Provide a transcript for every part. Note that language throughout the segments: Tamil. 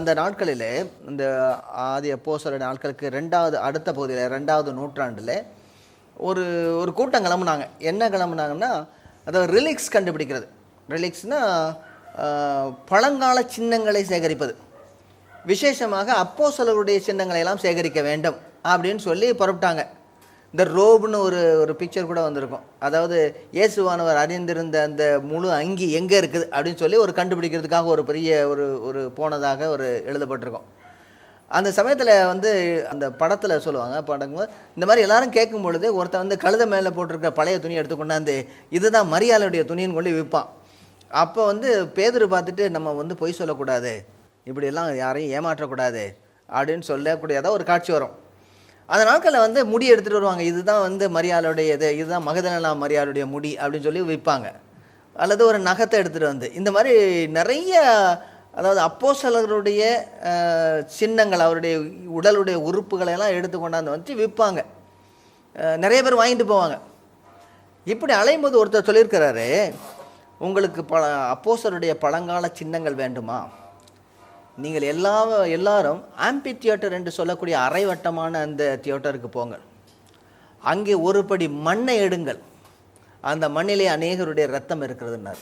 அந்த நாட்களில் இந்த ஆதி அப்போஸ்தலர் நாட்களுக்கு அடுத்த பகுதியில் 2வது நூற்றாண்டில் ஒரு ஒரு கூட்டம் கிளம்புனாங்க. என்ன கிளம்புனாங்கன்னா, அதாவது ரிலிக்ஸ் கண்டுபிடிக்கிறது. ரிலிக்ஸ்னால் பழங்கால சின்னங்களை சேகரிப்பது. விசேஷமாக அப்போஸ்தலருடைய சின்னங்களை எல்லாம் சேகரிக்க வேண்டும் அப்படின்னு சொல்லி புறப்பட்டாங்க. இந்த ரோப்னு ஒரு பிக்சர் கூட வந்திருக்கும். அதாவது இயேசுவானவர் அணிந்திருந்த அந்த முழு அங்கி எங்கே இருக்குது அப்படின்னு சொல்லி ஒரு கண்டுபிடிக்கிறதுக்காக ஒரு பெரிய ஒரு போனதாக எழுதப்பட்டிருக்கும். அந்த சமயத்தில் அந்த படத்தில் சொல்லுவாங்க, படங்கும்போது இந்த மாதிரி எல்லாரும் கேட்கும் பொழுது ஒருத்தன் கழுத மேலே போட்டிருக்க பழைய துணி எடுத்து கொண்டாந்து இதுதான் மரியாளுடைய துணின்னு கொண்டு விற்பான். அப்போ பேதுரு பார்த்துட்டு நம்ம பொய் சொல்லக்கூடாது, இப்படியெல்லாம் யாரையும் ஏமாற்றக்கூடாது அப்படின்னு சொல்லக்கூடியதாக ஒரு காட்சி வரும். அந்த நாட்களில் முடி எடுத்துகிட்டு வருவாங்க. இதுதான் மரியாளுடைய இதுதான் மகதலேனா மரியாளுடைய முடி அப்படின்னு சொல்லி விற்பாங்க. அல்லது ஒரு நகத்தை எடுத்துகிட்டு இந்த மாதிரி நிறைய, அதாவது அப்போஸ்தலருடைய சின்னங்கள், அவருடைய உடலுடைய உறுப்புகளை எல்லாம் எடுத்து கொண்டாந்து விற்பாங்க. நிறைய பேர் வாங்கிட்டு போவாங்க. இப்படி அலையும்போது ஒருத்தர் சொல்லியிருக்கிறாரு, உங்களுக்கு அப்போஸ்தலருடைய பழங்கால சின்னங்கள் வேண்டுமா, நீங்கள் எல்லாரும் ஆம்பி தியேட்டர் என்று சொல்லக்கூடிய அரைவட்டமான அந்த தியேட்டருக்கு போங்கள். அங்கே ஒரு படி மண்ணை எடுங்கள், அந்த மண்ணிலே அநேகருடைய ரத்தம் இருக்கிறதுன்னார்.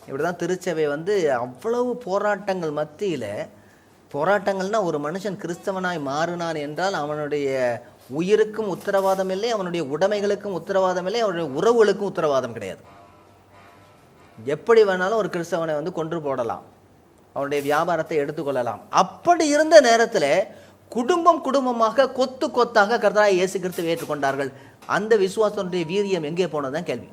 இப்படி தான் திருச்சபை அவ்வளவு போராட்டங்கள் மத்தியில், போராட்டங்கள்னால் ஒரு மனுஷன் கிறிஸ்தவனாய் மாறினான் என்றால் அவனுடைய உயிருக்கும் உத்தரவாதம் இல்லை, அவனுடைய உடைமைகளுக்கும் உத்தரவாதம் இல்லை, அவனுடைய உறவுகளுக்கும் உத்தரவாதம் கிடையாது. எப்படி வேணாலும் ஒரு கிறிஸ்தவனை கொன்று போடலாம், அவனுடைய வியாபாரத்தை எடுத்துக்கொள்ளலாம். அப்படி இருந்த நேரத்தில் குடும்பமாக கொத்தாக கர்த்தராகிய இயேசு கிறிஸ்துவை ஏற்றுக்கொண்டார்கள். அந்த விசுவாசத்தினுடைய வீரியம் எங்கே போனதுதான் கேள்வி.